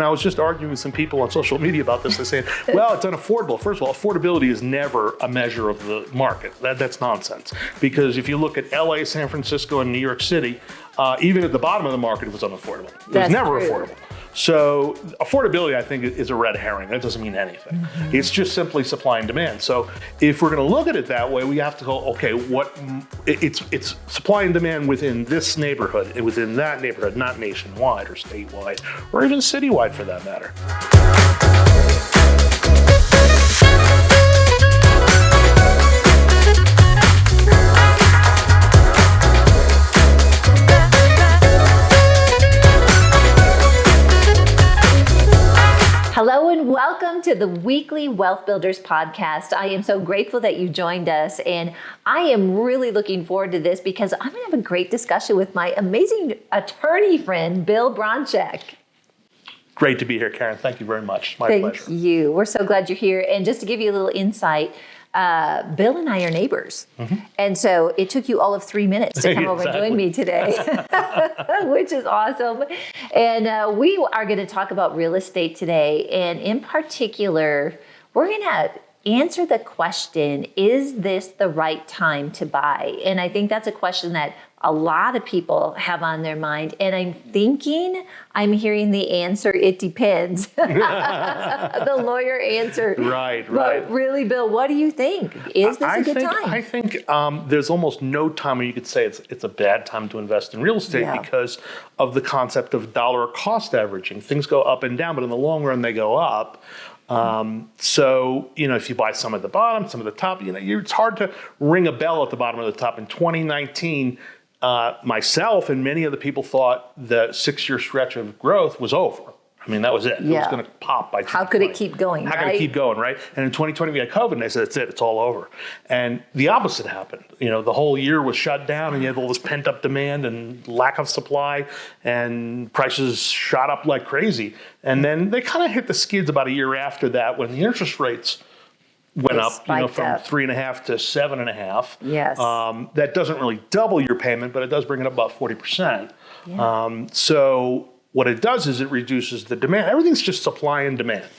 I was just arguing with some people on social media about this. They're saying, well, it's unaffordable. First of all, affordability is never a measure of the market. That's nonsense. Because if you look at LA, San Francisco, and New York City, even at the bottom of the market, it was unaffordable. It was never affordable. So affordability, I think, is a red herring. That doesn't mean anything. Mm-hmm. It's just simply supply and demand. So if we're going to look at it that way, we have to go, okay, it's supply and demand within this neighborhood, within that neighborhood, not nationwide or statewide, or even citywide for that matter. Hello and welcome to the weekly Wealth Builders Podcast. I am so grateful that you joined us, and I am really looking forward to this because I'm going to have a great discussion with my amazing attorney friend, Bill Bronchick. Great to be here, Karen. Thank you very much. My pleasure. Thank you. We're so glad you're here. And just to give you a little insight, Bill and I are neighbors. Mm-hmm. And so it took you all of 3 minutes to come over and join me today, which is awesome. And we are going to talk about real estate today. And in particular, we're going to answer the question, is this the right time to buy? And I think that's a question that a lot of people have on their mind. And I'm hearing the answer, it depends. The lawyer answer. Right. But really, Bill, what do you think? Is this a good time? I think there's almost no time where you could say it's a bad time to invest in real estate because of the concept of dollar cost averaging. Things go up and down, but in the long run, they go up. So, if you buy some at the bottom, some at the top, it's hard to ring a bell at the bottom of the top. In 2019, myself and many of the people thought the 6-year stretch of growth was over. I mean, that was it. Yeah. It was going to pop by 2020. How could it keep going, How could it keep going, right? And in 2020, we had COVID, and they said, that's it, it's all over. And the opposite happened. The whole year was shut down, and you had all this pent-up demand and lack of supply, and prices shot up like crazy. And then they kind of hit the skids about a year after that when the interest rates went up, from 3.5 to 7.5. Yes. That doesn't really double your payment, but it does bring it up about 40%. Yeah. So what it does is it reduces the demand. Everything's just supply and demand.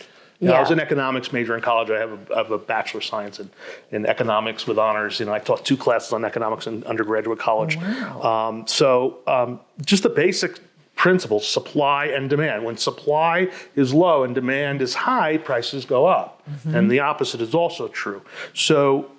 I was an economics major in college. I have a bachelor of science in economics with honors. I taught 2 classes on economics in undergraduate college. Wow. So just the basic principles, supply and demand. When supply is low and demand is high, prices go up. Mm-hmm. And the opposite is also true. So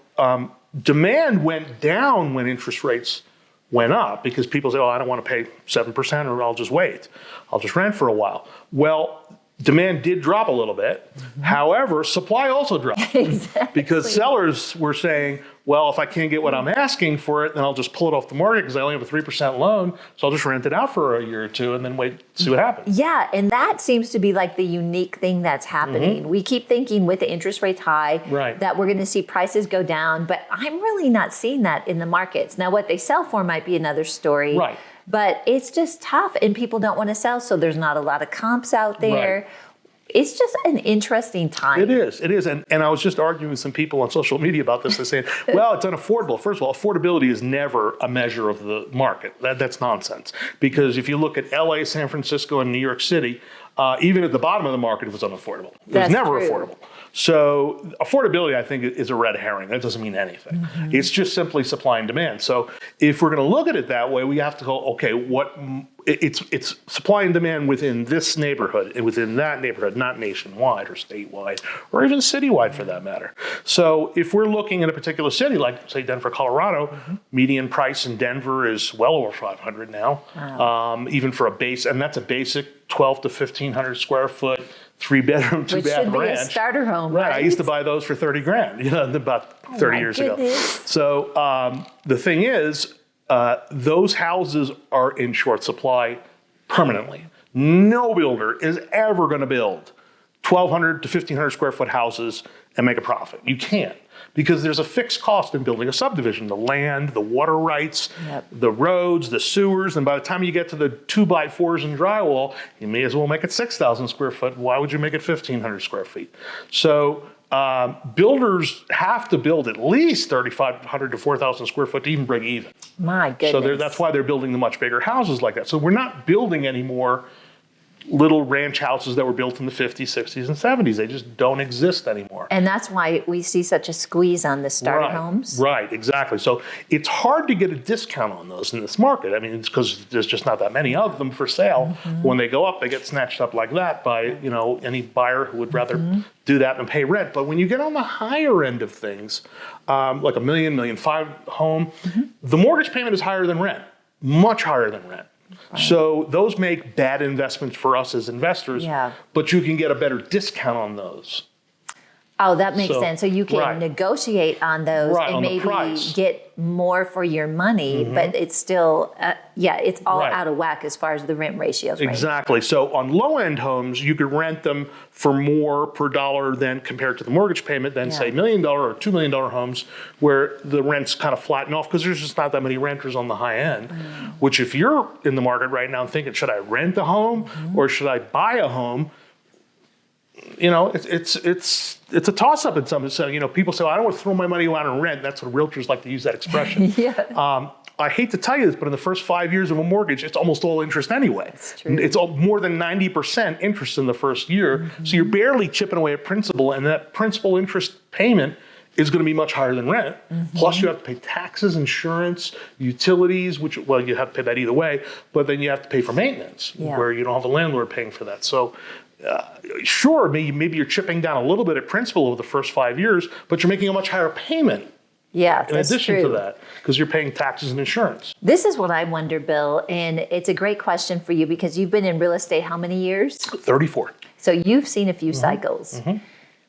demand went down when interest rates went up because people say, I don't want to pay 7% or I'll just wait. I'll just rent for a while. Well, demand did drop a little bit. Mm-hmm. However, supply also dropped. Exactly. Because sellers were saying, well, if I can't get what I'm asking for it, then I'll just pull it off the market because I only have a 3% loan. So I'll just rent it out for a year or two and then wait, see what happens. Yeah, and that seems to be like the unique thing that's happening. Mm-hmm. We keep thinking with the interest rates high that we're going to see prices go down, but I'm really not seeing that in the markets. Now, what they sell for might be another story. Right. But it's just tough and people don't want to sell, so there's not a lot of comps out there. Right. It's just an interesting time. It is. And I was just arguing with some people on social media about this. They're saying, well, it's unaffordable. First of all, affordability is never a measure of the market. That's nonsense. Because if you look at LA, San Francisco, and New York City, even at the bottom of the market, it was unaffordable. It was never affordable. So affordability, I think, is a red herring. That doesn't mean anything. Mm-hmm. It's just simply supply and demand. So if we're going to look at it that way, we have to go, okay, it's supply and demand within this neighborhood, within that neighborhood, not nationwide or statewide, or even citywide for that matter. So if we're looking at a particular city, like say Denver, Colorado, median price in Denver is well over $500 now, even for a base, and that's a basic 12 to 1,500 square foot, 3-bedroom, 2-bath ranch. Which should be a starter home, right? I used to buy those for $30,000, about 30 years ago. So the thing is, those houses are in short supply permanently. No builder is ever going to build 1,200 to 1,500 square foot houses and make a profit. You can't, because there's a fixed cost in building a subdivision: the land, the water rights, the roads, the sewers. And by the time you get to the 2x4s and drywall, you may as well make it 6,000 square foot. Why would you make it 1,500 square feet? So builders have to build at least 3,500 to 4,000 square foot to even break even. My goodness. So that's why they're building the much bigger houses like that. So we're not building anymore little ranch houses that were built in the 50s, 60s, and 70s. They just don't exist anymore. And that's why we see such a squeeze on the starter homes. Right, exactly. So it's hard to get a discount on those in this market. I mean, it's because there's just not that many of them for sale. When they go up, they get snatched up like that by, any buyer who would rather do that than pay rent. But when you get on the higher end of things, like $1 million, $1.5 million home, the mortgage payment is higher than rent, much higher than rent. Right. So those make bad investments for us as investors, but you can get a better discount on those. Oh, that makes sense. So you can negotiate on those and on maybe get more for your money, but it's still, it's all out of whack as far as the rent ratios. Right? Exactly. So on low-end homes, you could rent them for more per dollar than compared to the mortgage payment than, say, $1 million or $2 million homes where the rents kind of flatten off because there's just not that many renters on the high end, which if you're in the market right now thinking, should I rent a home or should I buy a home? It's a toss-up in some sense. People say, well, I don't want to throw my money out on rent. That's what realtors like to use that expression. I hate to tell you this, but in the first 5 years of a mortgage, it's almost all interest anyway. That's true. It's more than 90% interest in the first year. So you're barely chipping away at principal, and that principal interest payment is going to be much higher than rent. Plus you have to pay taxes, insurance, utilities, which, you have to pay that either way, but then you have to pay for maintenance where you don't have a landlord paying for that. So sure, maybe you're chipping down a little bit at principal over the first 5 years, but you're making a much higher payment. Yeah, in addition to that, because you're paying taxes and insurance. This is what I wonder, Bill, and it's a great question for you because you've been in real estate how many years? 34. So you've seen a few cycles.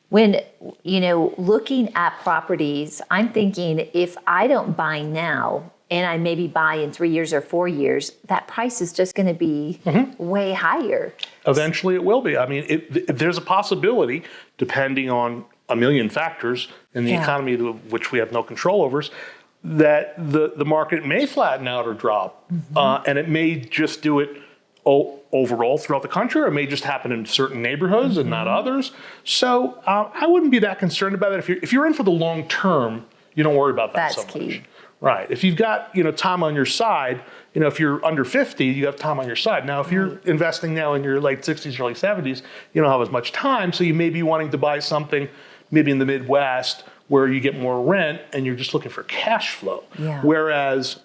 When, looking at properties, I'm thinking if I don't buy now and I maybe buy in 3 years or 4 years, that price is just going to be way higher. Eventually it will be. I mean, there's a possibility, depending on a million factors in the economy which we have no control over, that the market may flatten out or drop. And it may just do it overall throughout the country, or it may just happen in certain neighborhoods and not others. So I wouldn't be that concerned about it. If you're in for the long term, you don't worry about that so much. That's key. Right. If you've got, time on your side, if you're under 50, you have time on your side. Now, if you're investing now in your late 60s, early 70s, you don't have as much time. So you may be wanting to buy something maybe in the Midwest where you get more rent and you're just looking for cash flow. Whereas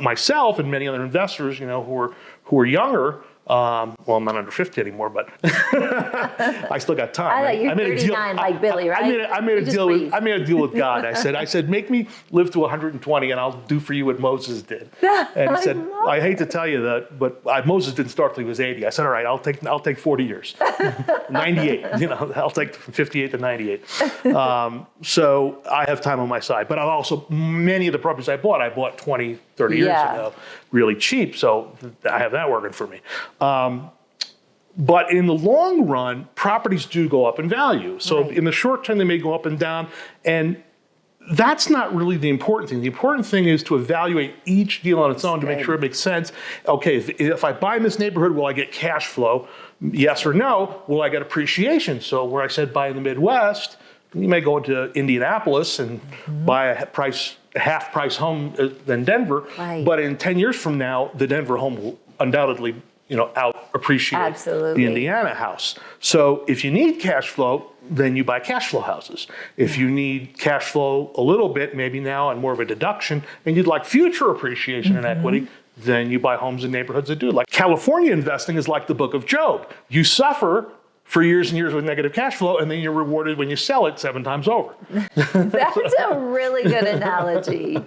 myself and many other investors, who are younger, I'm not under 50 anymore, but I still got time. I thought you're 39 like Billy, right? I made a deal with God. I said, make me live to 120 and I'll do for you what Moses did. And he said, I hate to tell you that, but Moses didn't start till he was 80. I said, all right, I'll take 40 years. 98, I'll take from 58 to 98. So I have time on my side. But many of the properties I bought 20, 30 years ago, really cheap. So I have that working for me. But in the long run, properties do go up in value. So in the short term, they may go up and down. And that's not really the important thing. The important thing is to evaluate each deal on its own to make sure it makes sense. Okay, if I buy in this neighborhood, will I get cash flow? Yes or no? Will I get appreciation? So where I said buy in the Midwest, you may go into Indianapolis and buy a half price home than Denver. But in 10 years from now, the Denver home will undoubtedly out appreciate the Indiana house. So if you need cash flow, then you buy cash flow houses. If you need cash flow a little bit, maybe now and more of a deduction, and you'd like future appreciation in equity, then you buy homes in neighborhoods that do. Like California investing is like the book of Job. You suffer for years and years with negative cash flow, and then you're rewarded when you sell it 7 times over. That's a really good analogy.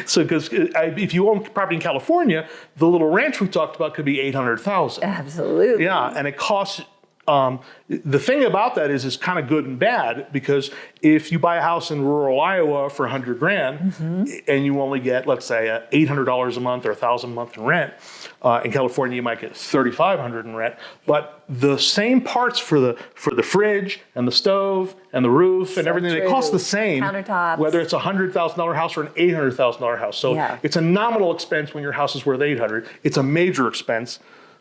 So, because if you own property in California, the little ranch we talked about could be $800,000. Absolutely. Yeah, and it costs. The thing about that is it's kind of good and bad, because if you buy a house in rural Iowa for $100,000 and you only get, let's say, $800 a month or $1,000 a month in rent, in California you might get $3,500 in rent. But the same parts for the fridge and the stove and the roof and everything, they cost the same. Countertops. Whether it's a $100,000 house or an $800,000 house. So it's a nominal expense when your house is worth $800. It's a major expense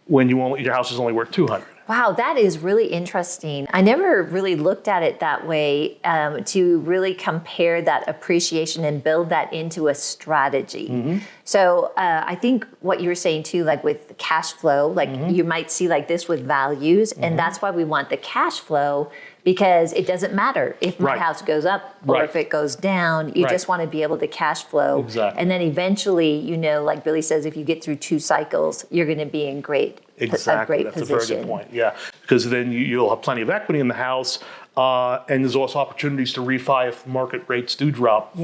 when your house is only worth $200. Wow, that is really interesting. I never really looked at it that way, to really compare that appreciation and build that into a strategy. So I think what you were saying too, like with cash flow, like you might see like this with values, and that's why we want the cash flow, because it doesn't matter if my house goes up or if it goes down. You just want to be able to cash flow. Exactly. And then eventually, like Billy says, if you get through 2 cycles, you're going to be in a great That's position. a very good point. Yeah, because then you'll have plenty of equity in the house, and there's also opportunities to refi if market rates do drop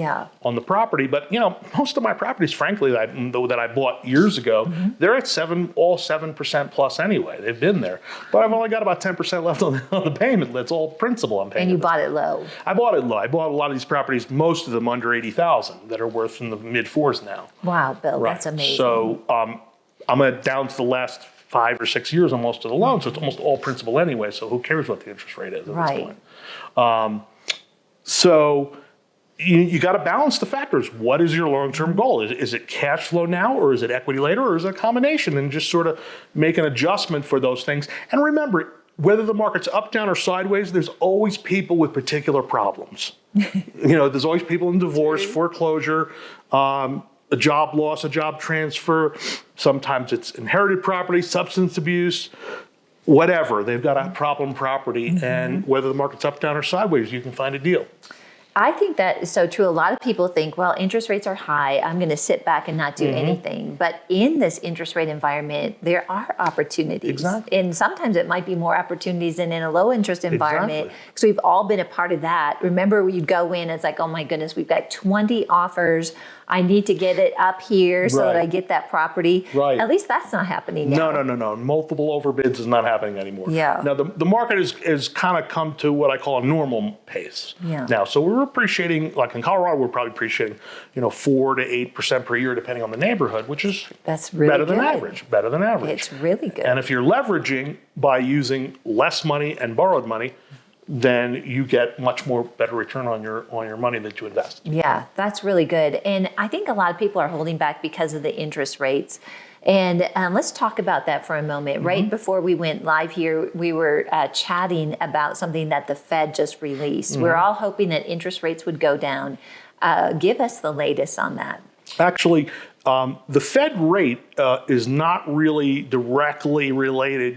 on the property. But most of my properties, frankly, that I bought years ago, they're at 7% plus anyway. They've been there, but I've only got about 10% left on the payment. That's all principal I'm paying. And you bought it low. I bought it low. I bought a lot of these properties, most of them under $80,000, that are worth in the mid 4s now. Wow, Bill, that's amazing. So I'm down to the last 5 or 6 years on most of the loans, so it's almost all principal anyway, so who cares what the interest rate is at this point? So you got to balance the factors. What is your long-term goal? Is it cash flow now, or is it equity later, or is it a combination? And just sort of make an adjustment for those things. And remember, whether the market's up, down, or sideways, there's always people with particular problems. There's always people in divorce, foreclosure, a job loss, a job transfer. Sometimes it's inherited property, substance abuse, whatever. They've got a problem property, and whether the market's up, down, or sideways, you can find a deal. I think that is so true. A lot of people think, well, interest rates are high, I'm going to sit back and not do anything. But in this interest rate environment, there are opportunities. Exactly. And sometimes it might be more opportunities than in a low interest environment. Because we've all been a part of that. Remember, you'd go in, it's like, oh my goodness, we've got 20 offers. I need to get it up here so that I get that property. Right. At least that's not happening now. No. Multiple overbids is not happening anymore. Yeah. Now, the market has kind of come to what I call a normal pace. Yeah. Now, so we're appreciating, like in Colorado, we're probably appreciating, 4 to 8% per year, depending on the neighborhood, which is that's really better than good. average. Better than average. It's really good. And if you're leveraging by using less money and borrowed money, then you get much more better return on your money that you invest. Yeah, that's really good. And I think a lot of people are holding back because of the interest rates. And let's talk about that for a moment. Right before we went live here, we were chatting about something that the Fed just released. We're all hoping that interest rates would go down. Give us the latest on that. Actually, the Fed rate is not really directly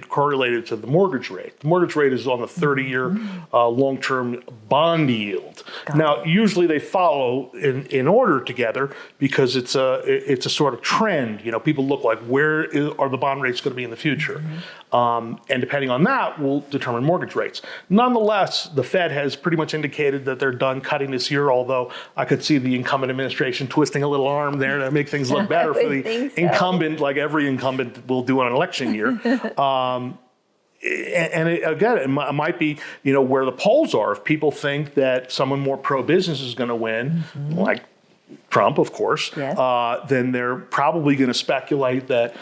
correlated to the mortgage rate. The mortgage rate is on the 30-year long-term bond yield. Now, usually they follow in order together because it's a sort of trend. People look like are the bond rates going to be in the future, and depending on that will determine mortgage rates. Nonetheless, the Fed has pretty much indicated that they're done cutting this year. Although I could see the incumbent administration twisting a little arm there to make things look better for the incumbent, like every incumbent will do on an election year. It might be, where the polls are. If people think that someone more pro-business is going to win, like Trump, of course, then they're probably going to speculate that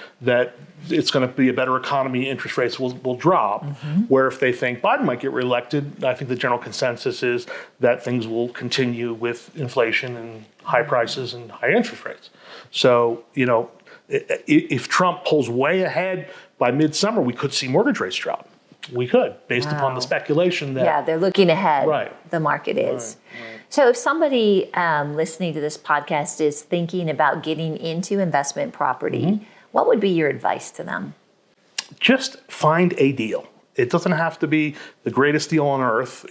it's going to be a better economy, interest rates will drop. Where if they think Biden might get reelected, I think the general consensus is that things will continue with inflation and high prices and high interest rates. So, if Trump pulls way ahead by midsummer, we could see mortgage rates drop. We could, based upon the speculation that... Yeah, they're looking ahead. Right. The market is. Right. So if somebody listening to this podcast is thinking about getting into investment property, what would be your advice to them? Just find a deal. It doesn't have to be the greatest deal on earth.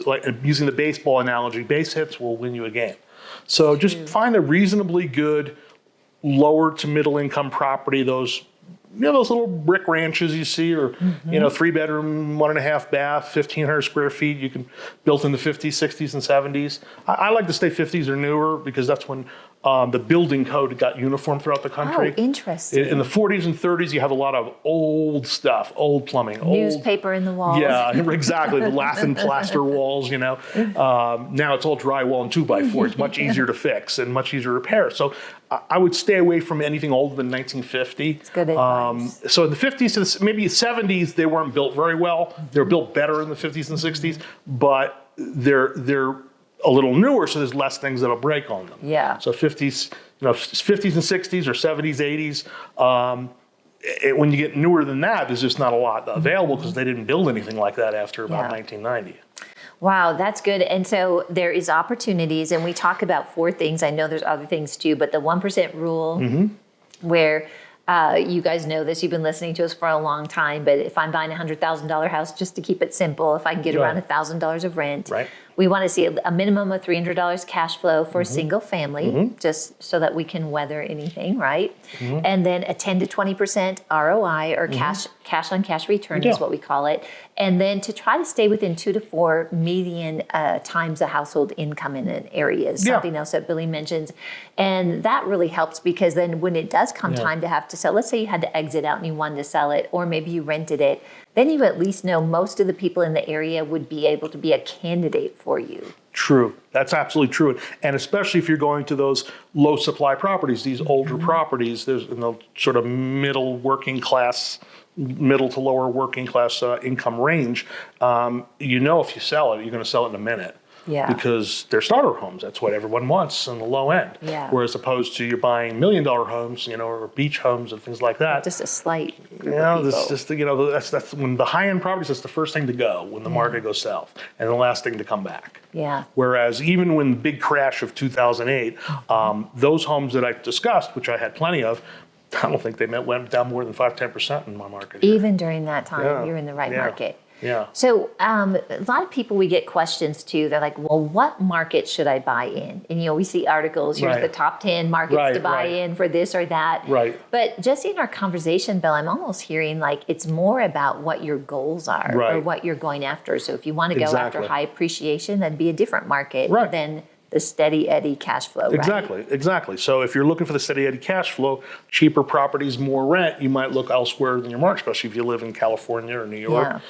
Like using the baseball analogy, base hits will win you a game. So just find a reasonably good lower to middle income property, those little brick ranches you see, or 3-bedroom, 1.5 bath, 1,500 square feet. You can built in the 50s, 60s, and 70s. I like to stay 50s or newer because that's when the building code got uniform throughout the country. Oh, interesting. In the 40s and 30s, you have a lot of old stuff, old plumbing, newspaper in the walls. Yeah, exactly. The lath and plaster walls. Now it's all drywall and 2x4. It's much easier to fix and much easier to repair. So I would stay away from anything older than 1950. That's good advice. So in the 50s to maybe 70s, they weren't built very well. They were built better in the 50s and 60s, but they're a little newer, so there's less things that'll break on them. Yeah. So 50s and 60s or 70s, 80s. when you get newer than that, there's just not a lot available because they didn't build anything like that after about 1990. Wow, that's good. And so there is opportunities, and we talk about 4 things. I know there's other things too, but the 1% rule, where you guys know this, you've been listening to us for a long time, but if I'm buying a $100,000 house, just to keep it simple, if I can get around $1,000 of rent, we want to see a minimum of $300 cash flow for a single family, just so that we can weather anything, right? And then a 10 to 20% ROI, or cash on cash return is what we call it. And then to try to stay within 2 to 4 median times the household income in an area is something else that Billy mentions. And that really helps, because then when it does come time to have to sell, let's say you had to exit out and you wanted to sell it, or maybe you rented it, then you at least know most of the people in the area would be able to be a candidate for you. True. That's absolutely true. And especially if you're going to those low supply properties, these older properties, there's in the sort of middle to lower working class income range, if you sell it, you're going to sell it in a minute. Yeah. Because they're starter homes. That's what everyone wants on the low end. Yeah. Whereas opposed to you're buying $1 million homes, or beach homes and things like that. Just a slight group of people. That's when the high end properties, that's the first thing to go when the market goes south, and the last thing to come back. Yeah. Whereas even when the big crash of 2008, those homes that I discussed, which I had plenty of, I don't think they went down more than 5-10% in my market. Even during that time, you're in the right market. Yeah. So a lot of people, we get questions too. They're like, well, what market should I buy in? And, we see articles, here's the top 10 markets to buy in for this or that. Right. But just in our conversation, Bill, I'm almost hearing like it's more about what your goals are or what you're going after. So if you want to go after high appreciation, that'd be a different market than the steady Eddie cash flow, right? Exactly. So if you're looking for the steady Eddie cash flow, cheaper properties, more rent, you might look elsewhere than your market, especially if you live in California or New York.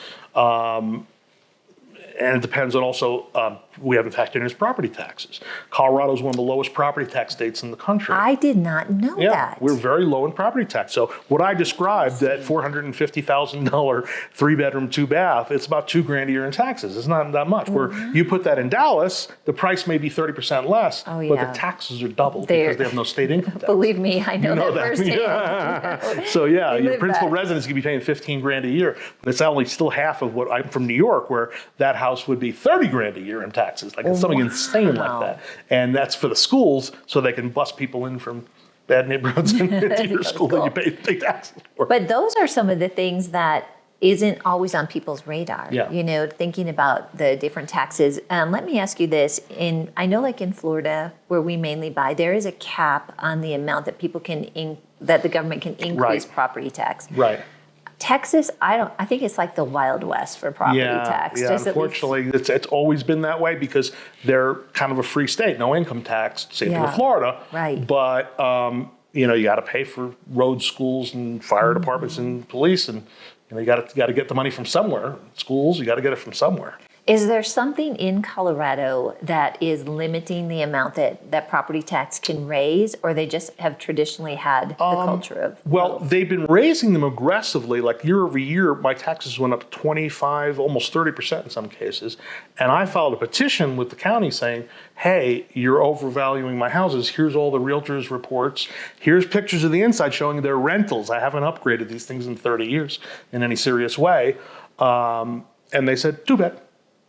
And it depends on also, we haven't factored in his property taxes. Colorado is one of the lowest property tax states in the country. I did not know that. Yeah, we're very low in property tax. So what I described, that $450,000 3-bedroom, 2-bath, it's about $2,000 a year in taxes. It's not that much. Where you put that in Dallas, the price may be 30% less, but the taxes are double because they have no state income tax. Believe me, I know that firsthand. So your principal residence could be paying $15,000 a year. It's only still half of what I'm from New York, where that house would be $30,000 a year in taxes. Like it's something insane like that. And that's for the schools, so they can bus people in from bad neighborhoods into your school that you pay taxes for. But those are some of the things that isn't always on people's radar. Thinking about the different taxes. Let me ask you this. I know like in Florida, where we mainly buy, there is a cap on the amount that people that the government can increase property tax. Right. Texas, I think it's like the Wild West for property tax. Yeah, unfortunately, it's always been that way because they're kind of a free state, no income tax, same thing with Florida. Right. But, you got to pay for roads, schools, and fire departments and police, and you got to get the money from somewhere. Schools, you got to get it from somewhere. Is there something in Colorado that is limiting the amount that property tax can raise, or they just have traditionally had the culture of? Well, they've been raising them aggressively. Like year over year, my taxes went up 25, almost 30% in some cases. And I filed a petition with the county saying, hey, you're overvaluing my houses. Here's all the realtors' reports. Here's pictures of the inside showing their rentals. I haven't upgraded these things in 30 years in any serious way. And they said, too bad.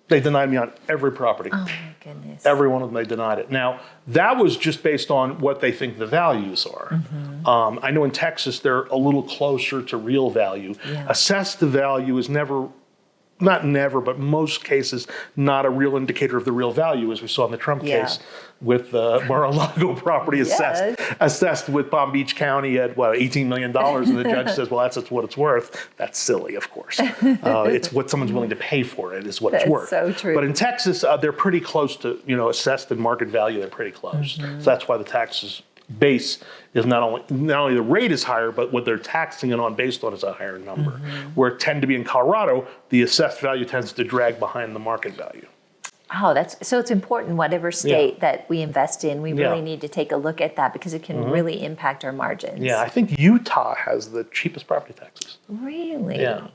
They denied me on every property. Oh, my goodness. Every one of them they denied it. Now, that was just based on what they think the values are. I know in Texas, they're a little closer to real value. Assessed value is not never, but most cases, not a real indicator of the real value, as we saw in the Trump case with the Mar-a-Lago property assessed with Palm Beach County at, $18 million. And the judge says, well, that's what it's worth. That's silly, of course. It's what someone's willing to pay for it is what it's worth. So true. But in Texas, they're pretty close to, assessed and market value, they're pretty close. So that's why the taxes base is not only the rate is higher, but what they're taxing it on based on is a higher number. Where it tend to be in Colorado, the assessed value tends to drag behind the market value. Oh, so it's important, whatever state that we invest in, we really need to take a look at that because it can really impact our margins. Yeah, I think Utah has the cheapest property taxes. Really? Yeah.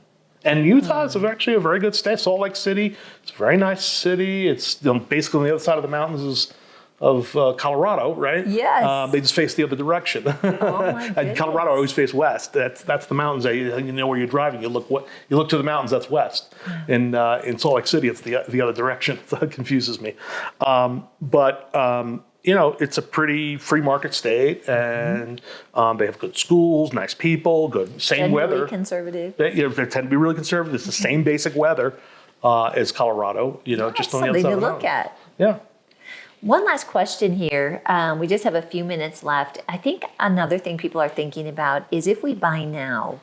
And Utah is actually a very good state. Salt Lake City, it's a very nice city. It's basically on the other side of the mountains is Colorado, right? Yes. They just face the other direction. Oh my And goodness. Colorado always face west. That's the mountains. You know where you're driving. You look to the mountains. That's west. In Salt Lake City, it's the other direction. That confuses me. It's a pretty free market state, and they have good schools, nice people, good same weather. Generally conservative. They tend to be really conservative. It's the same basic weather as Colorado. Just on the other Something side to of the look mountain. at. Yeah. One last question here. We just have a few minutes left. I think another thing people are thinking about is if we buy now,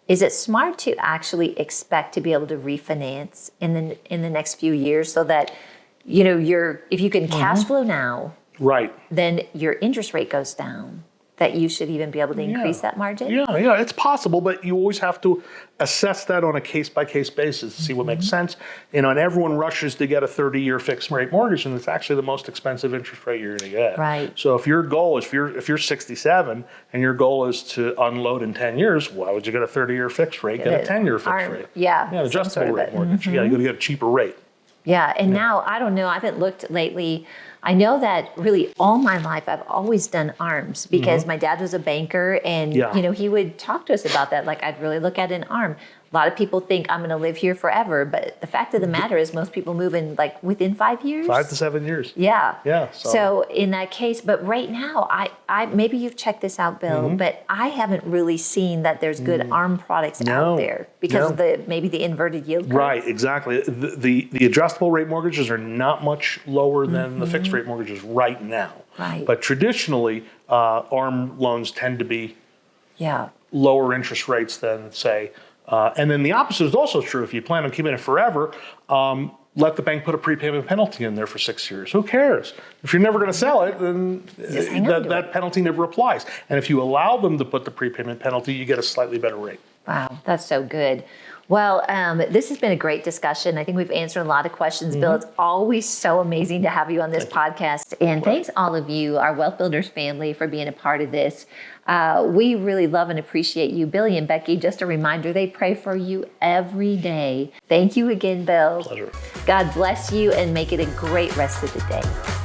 is it smart to actually expect to be able to refinance in the next few years so that if you can cash flow now, Right. then your interest rate goes down, that you should even be able to increase that margin? Yeah, it's possible, but you always have to assess that on a case-by-case basis to see what makes sense. And everyone rushes to get a 30-year fixed rate mortgage, and it's actually the most expensive interest rate you're going to get. Right. So if your goal is, if you're 67 and your goal is to unload in 10 years, why would you get a 30-year fixed rate, get a 10-year fixed rate? Yeah, an adjustable some sort of rate it. mortgage. Yeah, you got to get a cheaper rate. Yeah, and now, I don't know, I haven't looked lately. I know that really all my life I've always done ARMs because my dad was a banker and, he would talk to us about that. Like, I'd really look at an ARM. A lot of people think I'm going to live here forever, but the fact of the matter is most people move in like within 5 years. 5 to 7 years. Yeah. Yeah. So in that case, but right now, I maybe you've checked this out, Bill, but I haven't really seen that there's good ARM products out there because of maybe the inverted yield curve. Right, exactly. The adjustable rate mortgages are not much lower than the fixed rate mortgages right now. Right. But traditionally, ARM loans tend to be Yeah. lower interest rates than, say, and then the opposite is also true. If you plan on keeping it forever, let the bank put a prepayment penalty in there for 6 years. Who cares? If you're never going to sell it, then that penalty never applies. And if you allow them to put the prepayment penalty, you get a slightly better rate. Wow, that's so good. Well, this has been a great discussion. I think we've answered a lot of questions. Bill, it's always so amazing to have you on this podcast. And thanks all of you, our Wealth Builders family, for being a part of this. We really love and appreciate you. Billy and Becky, just a reminder, they pray for you every day. Thank you again, Bill. Pleasure. God bless you and make it a great rest of the day.